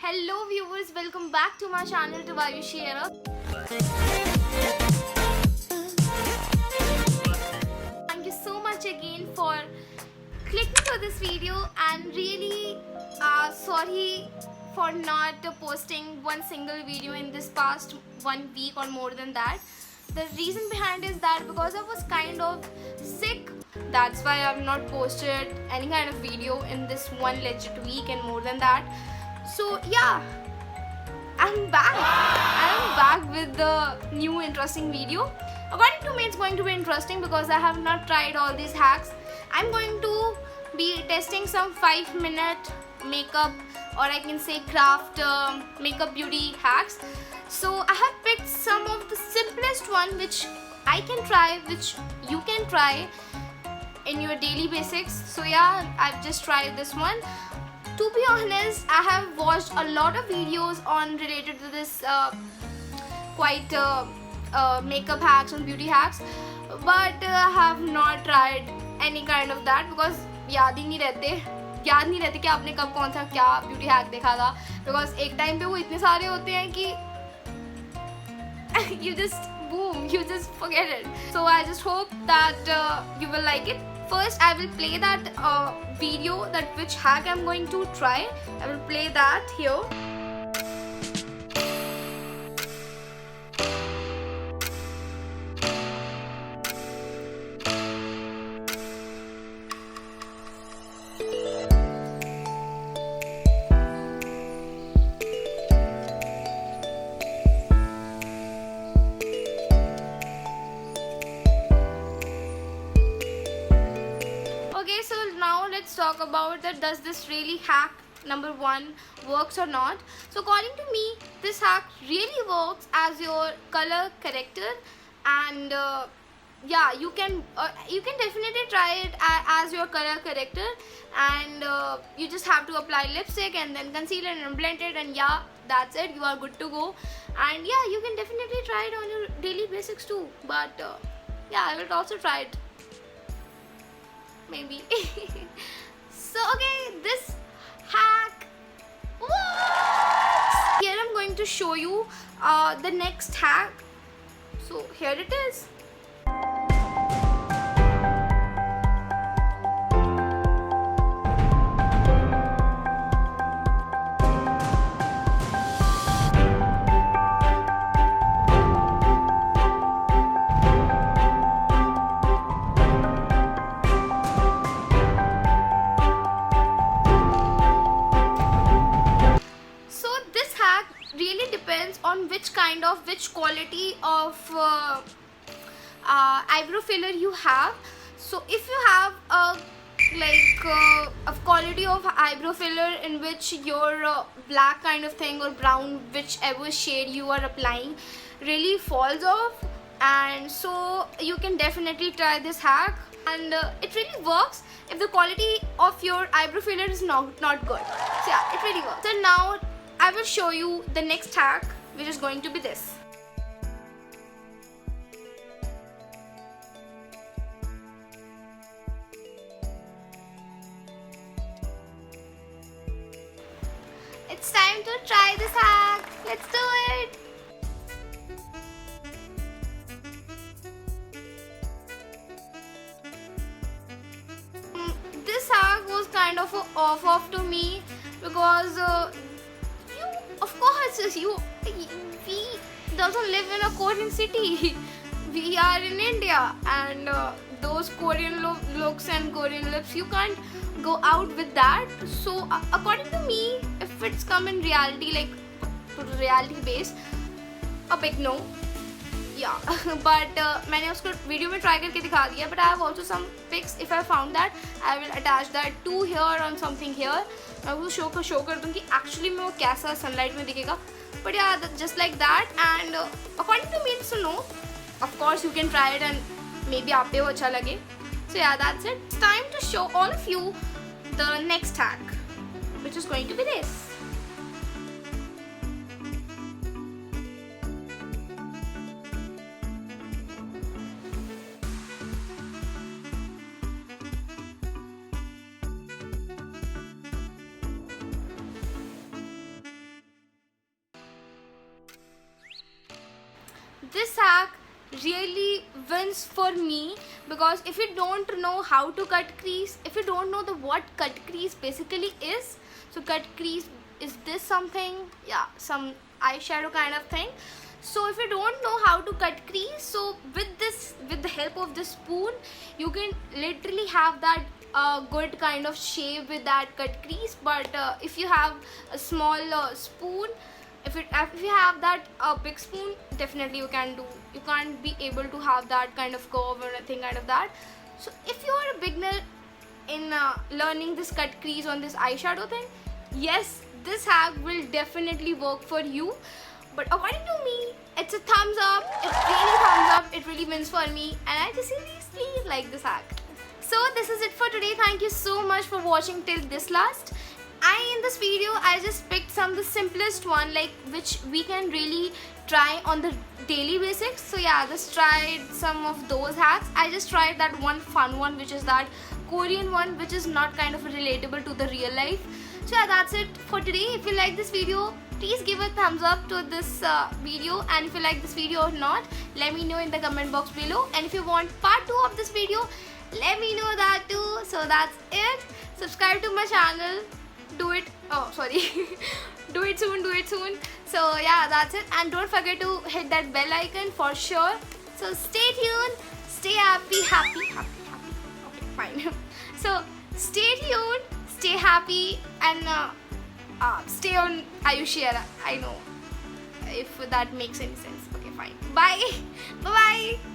Hello viewers, welcome back to my channel to Ayushi Era. Thank you so much again for clicking to this video, and really sorry for not posting one single video in this past 1 week or more than that. The reason behind is that because I was kind of sick, that's why I've not posted any kind of video in this one legit week and more than that. So yeah, I'm back with the new interesting video. According to me, it's going to be interesting because I have not tried all these hacks. I'm going to be testing some 5-minute makeup, or I can say craft makeup beauty hacks. So I have picked some of the simplest one which I can try, which you can try in your daily basics. So yeah, I've just tried this one. To be honest, I have watched a lot of videos on related to this makeup hacks and beauty hacks, but I have not tried any kind of that because याद नहीं रहते कि आपने कब कौन सा क्या beauty hack देखा था, because एक टाइम पे वो इतने सारे होते हैं कि you just forget it. So I just hope that you will like it. First, I will play that video, that which hack I'm going to try. I will play that here. Okay, so now let's talk about that. Does this really hack number 1 works or not? So according to me, this hack really works as your color corrector, and yeah, you can definitely try it as your color corrector, and you just have to apply lipstick and then concealer and blend it, and yeah, that's it, you are good to go. And yeah, you can definitely try it on your daily basics too, but yeah, I will also try it maybe. So okay, this hack works. Here I'm going to show you the next hack. So here it is. Depends on which quality of eyebrow filler you have. So if you have a quality of eyebrow filler in which your black kind of thing or brown, whichever shade you are applying, really falls off, and so you can definitely try this hack, and it really works if the quality of your eyebrow filler is not good. So yeah, it really works. So now I will show you the next hack, which is going to be this. It's time to try this hack. Let's do it. This hack was kind of off to me because we doesn't live in a Korean city. We are in India, and those Korean looks and Korean lips, you can't go out with that. So according to me, if it's come in reality, like to reality base, a big no. Yeah, but मैंने उसको video में try करके दिखा दिया. But I have also some pics. If I found that, I will attach that to here on something here. मैं वो show कर दूँ कि एक्चुअली में वो कैसा सनलाइट में दिखेगा. But yeah, just like that, and according to me, it's a no. Of course, you can try it and maybe आप पे वो अच्छा लगे. So yeah, that's it. It's time to show all of you the next hack, which is going to be this. this hack really wins for me, because if you don't know how to cut crease, if you don't know what cut crease basically is, so cut crease is this something, yeah, some eyeshadow kind of thing. So if you don't know how to cut crease, so with the help of this spoon, you can literally have that good kind of shape with that cut crease. But if you have a small spoon, if you have that big spoon, definitely you can't be able to have that kind of curve or anything kind of that. So if you are a beginner in learning this cut crease on this eyeshadow thing, yes, this hack will definitely work for you. But according to me, it's a thumbs up. It's really thumbs up. It really wins for me, and I just seriously like this hack. So this is it for today. Thank you so much for watching till this last. In this video, I just picked the simplest one, like which we can really try on the daily basics. So yeah, just tried some of those hacks. I just tried that one fun one, which is that Korean one, which is not kind of relatable to the real life. So yeah, that's it for today. If you like this video, please give a thumbs up to this video, and if you like this video or not, let me know in the comment box below. And if you want part 2 of this video, let me know that too. So that's it. Subscribe to my channel. Do it do it soon. So yeah, that's it, and don't forget to hit that bell icon for sure. So stay tuned, stay happy. Okay, fine. So stay tuned, stay happy, and stay on Ayushi. I know if that makes any sense. Okay, fine. Bye. Bye.